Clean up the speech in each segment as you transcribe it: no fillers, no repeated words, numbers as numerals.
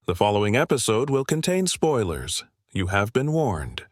The following episode will contain spoilers. You have been warned.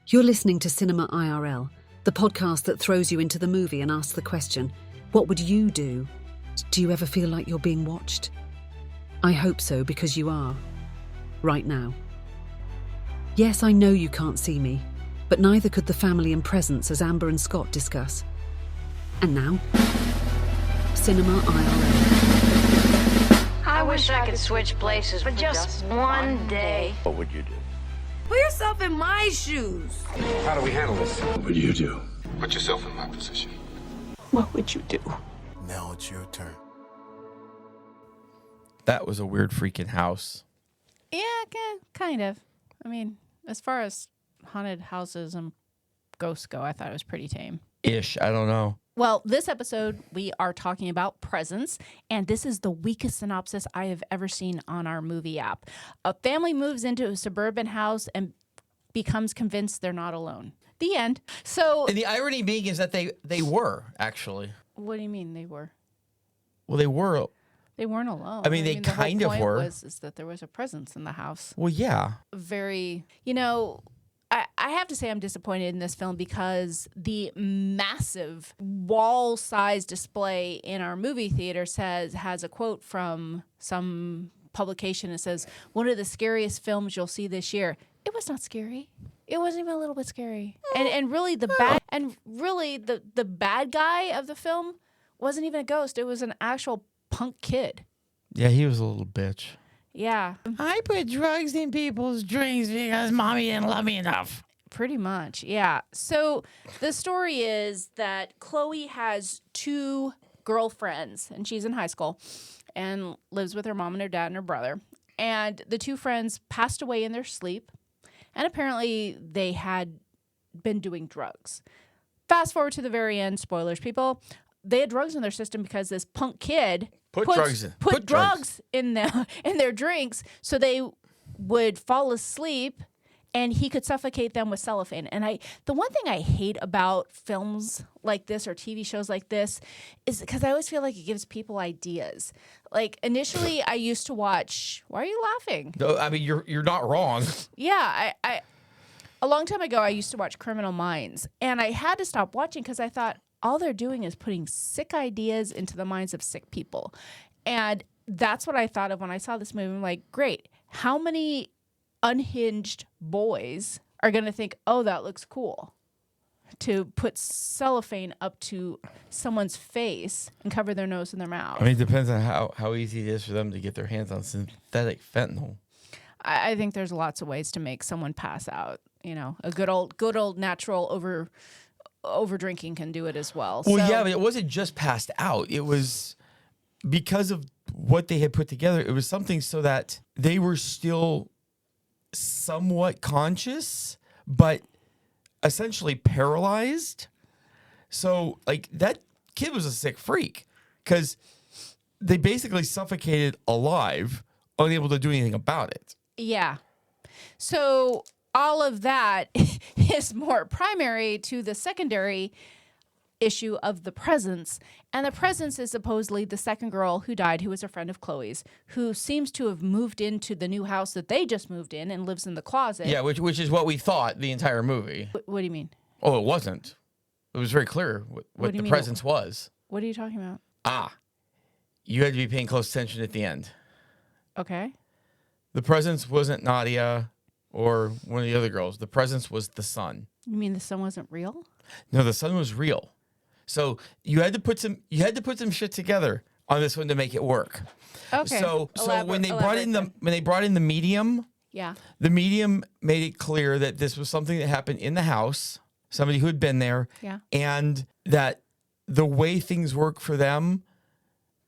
You're listening to Cinema IRL, the podcast that throws you into the movie and asks the question, what would you do? Do you ever feel like you're being watched? I hope so, because you are. Right now. Yes, I know you can't see me, but neither could the family and presence as Amber and Scott discuss. And now, Cinema IRL. I wish I could switch places for just one day. What would you do? Put yourself in my shoes. How do we handle this? What would you do? Put yourself in my position. What would you do? Now it's your turn. That was a weird freaking house. Yeah, kind of. I mean, as far as haunted houses and ghosts go, I thought it was pretty tame. Ish, I don't know. Well, this episode, we are talking about presence, and this is the weakest synopsis I have ever seen on our movie app. A family moves into a suburban house and becomes convinced they're not alone. The end. So, And the irony being is that they were, actually. what do you mean they were? Well, they were. They weren't alone. I mean, they the whole kind of point were. is that there was a presence in the house. Well, yeah. Very, I have to say I'm disappointed in this film because the massive wall-sized display in our movie theater has a quote from some publication that says, one of the scariest films you'll see this year. It was not scary. It wasn't even a little bit scary. And really the bad guy of the film wasn't even a ghost. It was an actual punk kid. Yeah, he was a little bitch. Yeah. I put drugs in people's drinks because mommy didn't love me enough. Pretty much, yeah. So the story is that Chloe has two girlfriends, and she's in high school, and lives with her mom and her dad and her brother. And the two friends passed away in their sleep, and apparently they had been doing drugs. Fast forward to the very end, spoilers, people. They had drugs in their system because this punk kid put drugs in their drinks so they would fall asleep and he could suffocate them with cellophane. And the one thing I hate about films like this or TV shows like this is because I always feel like it gives people ideas. Like initially I used to watch, why are you laughing? No, I mean, you're not wrong. Yeah, I a long time ago I used to watch Criminal Minds, and I had to stop watching because I thought, all they're doing is putting sick ideas into the minds of sick people. And that's what I thought of when I saw this movie. I'm like, great. How many unhinged boys are going to think, oh, that looks cool, to put cellophane up to someone's face and cover their nose and their mouth? I mean, it depends on how easy it is for them to get their hands on synthetic fentanyl. I think there's lots of ways to make someone pass out. You know, a good old natural over drinking can do it as well. Well, yeah, but it wasn't just passed out. It was because of what they had put together. It was something so that they were still somewhat conscious, but essentially paralyzed. So, like, that kid was a sick freak because they basically suffocated alive, unable to do anything about it. Yeah. So all of that is more primary to the secondary issue of the presence. And the presence is supposedly the second girl who died, who was a friend of Chloe's, who seems to have moved into the new house that they just moved in and lives in the closet. Yeah, which is what we thought the entire movie. What do you mean? Oh, it wasn't. It was very clear what the presence was. What are you talking about? You had to be paying close attention at the end. Okay. The presence wasn't Nadia or one of the other girls. The presence was the son. You mean the son wasn't real? No, the son was real. So you had to put some shit together on this one to make it work. Okay. So when they brought in the medium, yeah, the medium made it clear that this was something that happened in the house, somebody who had been there, yeah, and that the way things work for them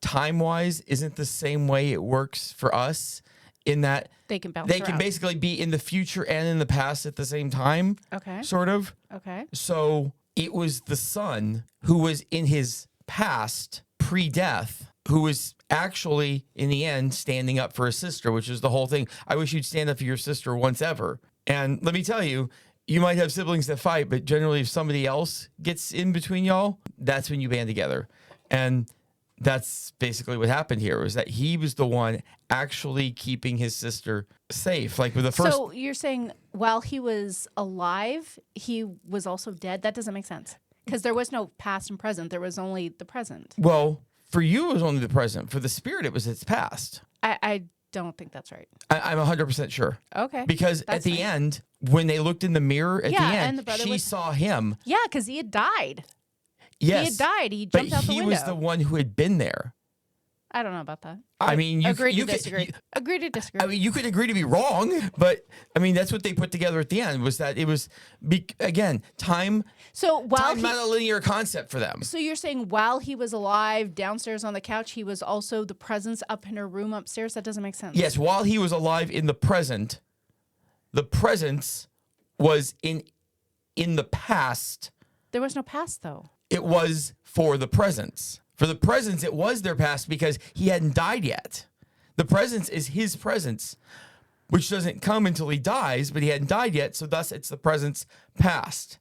time-wise isn't the same way it works for us, in that they can basically be in the future and in the past at the same time. Okay. Sort of. Okay. So it was the son who was in his past pre-death who was actually, in the end, standing up for his sister, which is the whole thing. I wish you'd stand up for your sister once ever. And let me tell you, you might have siblings that fight, but generally if somebody else gets in between y'all, that's when you band together. And that's basically what happened here, was that he was the one actually keeping his sister safe. Like with the first. So you're saying while he was alive, he was also dead? That doesn't make sense. Because there was no past and present. There was only the present. Well, for you, it was only the present. For the spirit, it was its past. I don't think that's right. I'm 100% sure. Okay. Because at that's the fine. end, when they looked in the mirror at the Yeah, and end, the brother she was- saw him. Yeah, because he had died. Yes. He had died. He But jumped out the he window. was the one who had been there. I don't know about that. I mean, you Agree you to disagree. Agree to disagree. I mean, you could agree to be wrong, but I mean, that's what they put together at the end, was that it was, again, time. So while Time's not a linear concept for them. So you're saying while he was alive downstairs on the couch, he was also the presence up in her room upstairs? That doesn't make sense. Yes, while he was alive in the present, the presence was in the past. There was no past, though. It was for the presence. For the presence, it was their past because he hadn't died yet. The presence is his presence, which doesn't come until he dies, but he hadn't died yet, so thus it's the presence past.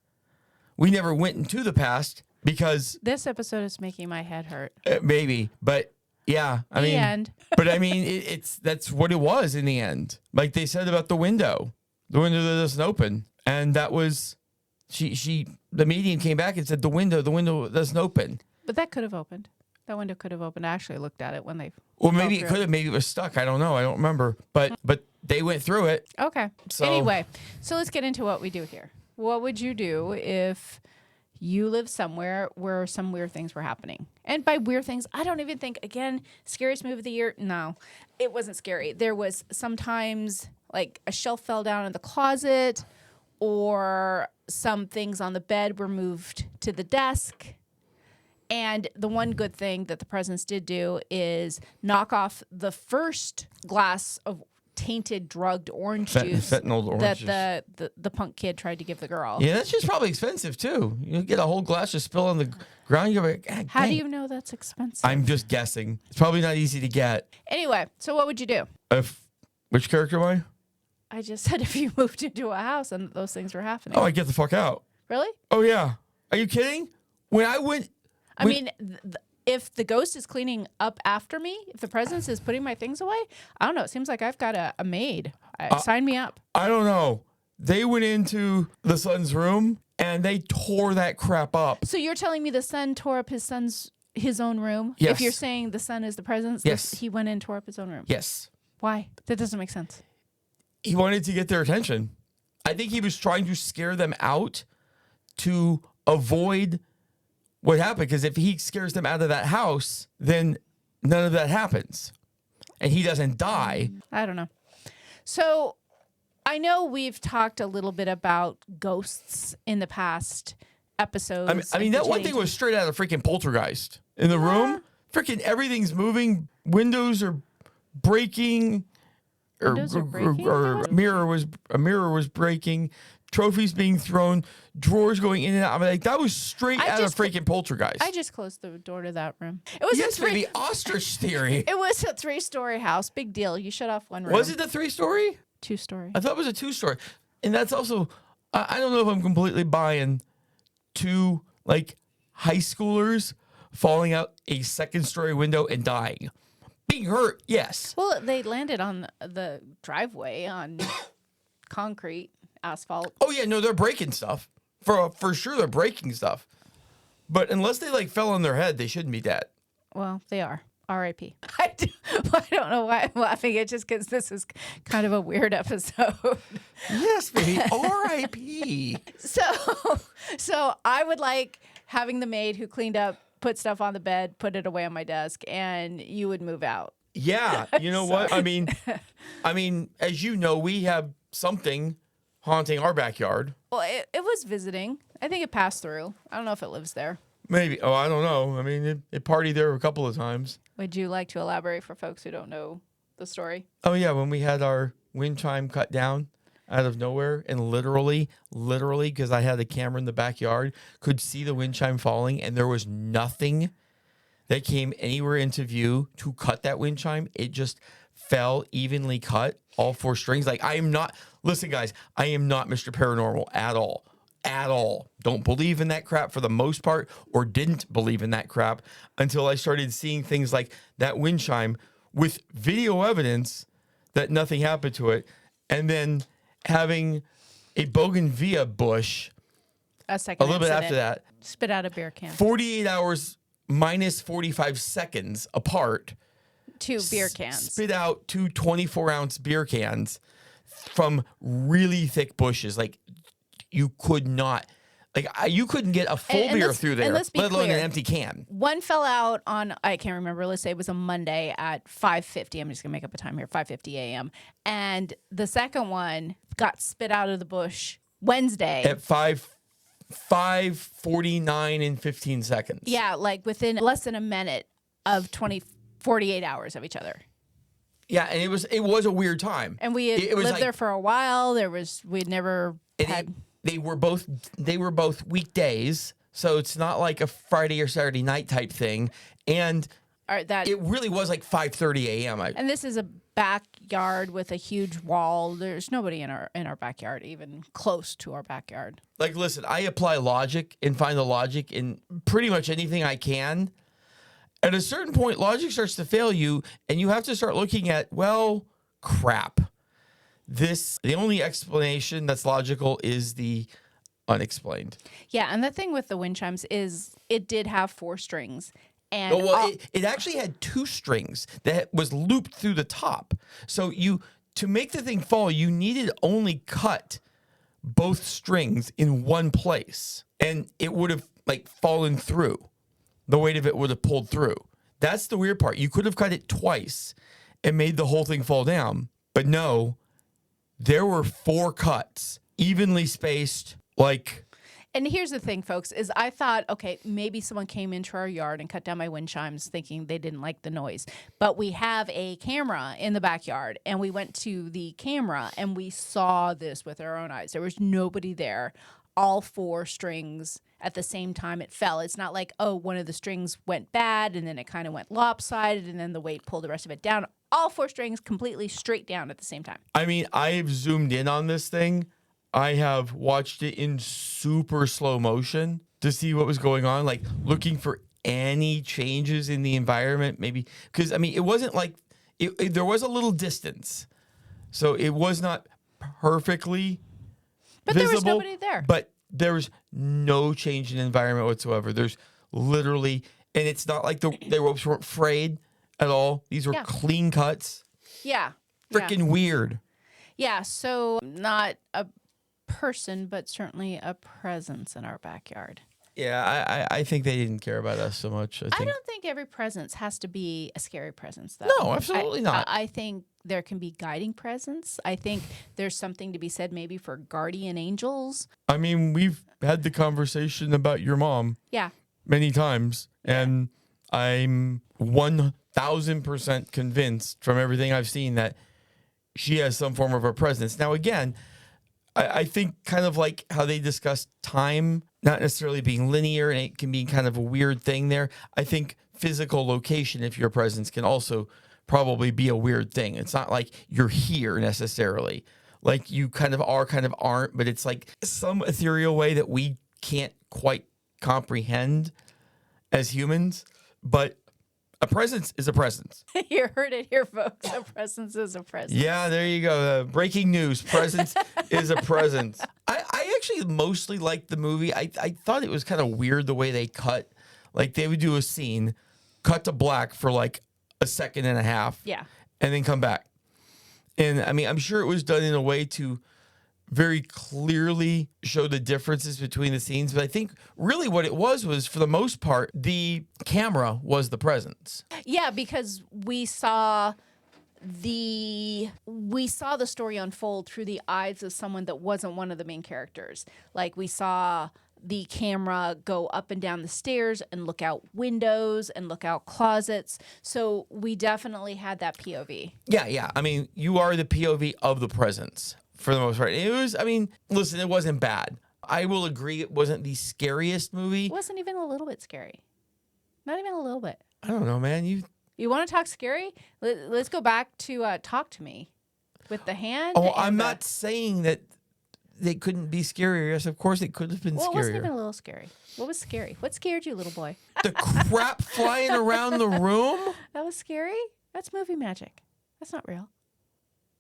We never went into the past because This episode is making my head hurt. maybe, but yeah, I The mean, end. but I mean, that's what it was in the end. Like they said about the window that doesn't open, and that was the medium came back and said the window doesn't open. But that could have opened. That window could have opened. I actually looked at it when they. Well, maybe fell it through could have. Maybe it was stuck. I don't know. I don't remember. But they went through it. Okay. So- Anyway, so let's get into what we do here. What would you do if you lived somewhere where some weird things were happening? And by weird things, I don't even think, again, scariest movie of the year. No, it wasn't scary. There was sometimes like a shelf fell down in the closet, or some things on the bed were moved to the desk. And the one good thing that the presents did do is knock off the first glass of tainted, drugged orange juice fentanyl orange that the punk kid tried to give the girl. Yeah, that's just probably expensive too. You get a whole glass just spill on the ground. You're like, "God, How do dang." you know that's expensive? I'm just guessing. It's probably not easy to get. Anyway, so what would you do? Which character am I? I just said if you moved into a house and those things were happening. Oh, I get the fuck out. Really? Oh yeah. Are you kidding? When I went. I mean, if the ghost is cleaning up after me, if the presence is putting my things away, I don't know. It seems like I've got a maid. Sign me up. I don't know. They went into the son's room and they tore that crap up. So you're telling me the son tore up his own room? Yes. If you're saying the son is the presence, Yes. he went in and tore up his own room. Yes. Why? That doesn't make sense. He wanted to get their attention. I think he was trying to scare them out to avoid what happened. Because if he scares them out of that house, then none of that happens. And he doesn't die. I don't know. So I know we've talked a little bit about ghosts in the past episodes. I mean that one thing was straight out of freaking Poltergeist. In the room, freaking everything's moving. Windows are breaking. Windows are breaking? Or a mirror was breaking. Trophies being thrown, drawers going in and out. I mean, like that was straight out of freaking Poltergeist. I just closed the door to that room. It was Yes, baby, ostrich theory. It was a 3-story house. Big deal. You shut off one room. Was it the 3-story? 2-story. I thought it was a 2-story. And that's also, I don't know if I'm completely buying two like high schoolers falling out a 2nd-story window and dying. Being hurt, yes. Well, they landed on the driveway on concrete, asphalt. Oh yeah, no, they're breaking stuff. For sure they're breaking stuff. But unless they like fell on their head, they shouldn't be dead. Well, they are. R.I.P. I don't know why I'm laughing. It's just because this is kind of a weird episode. Yes, baby. R.I.P. So I would like having the maid who cleaned up, put stuff on the bed, put it away on my desk, and you would move out. Yeah, you know what? I mean, as you know, we have something haunting our backyard. Well, it was visiting. I think it passed through. I don't know if it lives there. Maybe. Oh, I don't know. I mean, it partied there a couple of times. Would you like to elaborate for folks who don't know the story? Oh, yeah. When we had our wind chime cut down out of nowhere and literally, because I had a camera in the backyard, could see the wind chime falling and there was nothing that came anywhere into view to cut that wind chime. It just fell evenly cut, all 4 strings. Like, listen, guys, I am not Mr. Paranormal at all. at all. Don't believe in that crap for the most part, or didn't believe in that crap until I started seeing things like that wind chime with video evidence that nothing happened to it, and then having a bougainvillea bush A second a little bit incident. after that, Spit out a beer can. 48 hours minus 45 seconds apart, 2 beer cans. spit out 2 24-ounce beer cans from really thick bushes. Like, you could not, you couldn't get a full And beer let's- through and there, let's be let alone clear. an empty can. One fell out on, I can't remember, let's say it was a Monday at 5:50. I'm just going to make up a time here, 5:50 a.m. And the second one got spit out of the bush Wednesday. At 5:49 and 15 seconds. Yeah, like within less than a minute of 48 hours of each other. Yeah, and it was a weird time. And we had It was lived like- there for a while. We'd never and had. they were both weekdays, so it's not like a Friday or Saturday night type thing. And That it really was like 5:30 a.m. And this is a backyard with a huge wall. There's nobody in our backyard, even close to our backyard. Like, listen, I apply logic and find the logic in pretty much anything I can. At a certain point, logic starts to fail you, and you have to start looking at, well, crap. The only explanation that's logical is the unexplained. Yeah, and the thing with the wind chimes is it did have 4 strings. And Oh, well, it actually had 2 strings that was looped through the top. So to make the thing fall, you needed only cut both strings in one place, and it would have fallen through. The weight of it would have pulled through. That's the weird part. You could have cut it twice and made the whole thing fall down, but no, there were 4 cuts, evenly spaced, And here's the thing, folks, is I thought, okay, maybe someone came into our yard and cut down my wind chimes thinking they didn't like the noise. But we have a camera in the backyard, and we went to the camera and we saw this with our own eyes. There was nobody there. All 4 strings at the same time it fell. It's not like, oh, one of the strings went bad and then it kind of went lopsided and then the weight pulled the rest of it down. All 4 strings completely straight down at the same time. I mean, I've zoomed in on this thing. I have watched it in super slow motion to see what was going on, looking for any changes in the environment, maybe. Because, I mean, it wasn't like, there was a little distance. So it was not perfectly But visible. there was nobody there. But there was no change in environment whatsoever. There's literally, and it's not like the ropes weren't frayed at all. These were Yeah. clean cuts. Yeah. Freaking weird. Yeah, so not a person, but certainly a presence in our backyard. Yeah, I think they didn't care about us so much. I don't think every presence has to be a scary presence, though. No, absolutely not. I think there can be guiding presence. I think there's something to be said maybe for guardian angels. I mean, we've had the conversation about your mom Yeah. many times, and I'm 1,000% convinced from everything I've seen that she has some form of a presence. Now, again, I think kind of like how they discussed time not necessarily being linear, and it can be kind of a weird thing there. I think physical location, if your presence, can also probably be a weird thing. It's not like you're here necessarily. Like you kind of are, kind of aren't, but it's like some ethereal way that we can't quite comprehend as humans. But a presence is a presence. You heard it here, folks. A presence is a presence. Yeah, there you go. Breaking news. Presence is a presence. I actually mostly liked the movie. I thought it was kind of weird the way they cut. Like they would do a scene, cut to black for like a second and a half. Yeah. And then come back. And I mean, I'm sure it was done in a way to very clearly show the differences between the scenes. But I think really what it was for the most part, the camera was the presence. Yeah, because we saw the story unfold through the eyes of someone that wasn't one of the main characters. Like we saw the camera go up and down the stairs and look out windows and look out closets. So we definitely had that POV. Yeah. I mean, you are the POV of the presence for the most part. It was, I mean, listen, it wasn't bad. I will agree it wasn't the scariest movie. It wasn't even a little bit scary. Not even a little bit. I don't know, man. You want to talk scary? Let's go back to Talk to Me with the hand. Oh, and I'm the- not saying that they couldn't be scarier. Yes, of course it could have been Well, it wasn't even scarier. a little scary. What was scary? What scared you, little boy? The crap flying around the room? That was scary? That's movie magic. That's not real.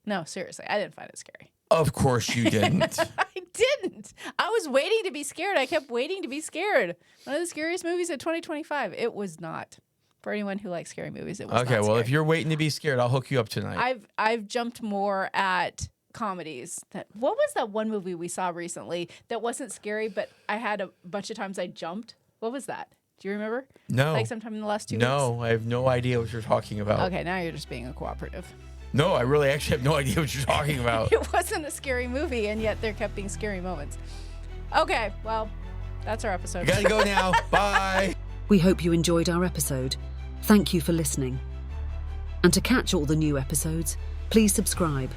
No, seriously, I didn't find it scary. Of course you didn't. I didn't. I was waiting to be scared. I kept waiting to be scared. One of the scariest movies of 2025. It was not. For anyone who likes scary movies, it was Okay, not well, scary. if you're waiting to be scared, I'll hook you up tonight. I've jumped more at comedies. What was that one movie we saw recently that wasn't scary, but I had a bunch of times I jumped? What was that? Do you remember? No. Like sometime in the last 2 weeks? No, I have no idea what you're talking about. Okay, now you're just being a cooperative. No, I really actually have no idea what you're talking about. It wasn't a scary movie, and yet there kept being scary moments. Okay, well, that's our episode. Gotta go now. Bye. We hope you enjoyed our episode. Thank you for listening. And to catch all the new episodes, please subscribe.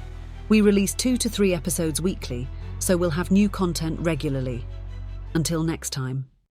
We release 2 to 3 episodes weekly, so we'll have new content regularly. Until next time.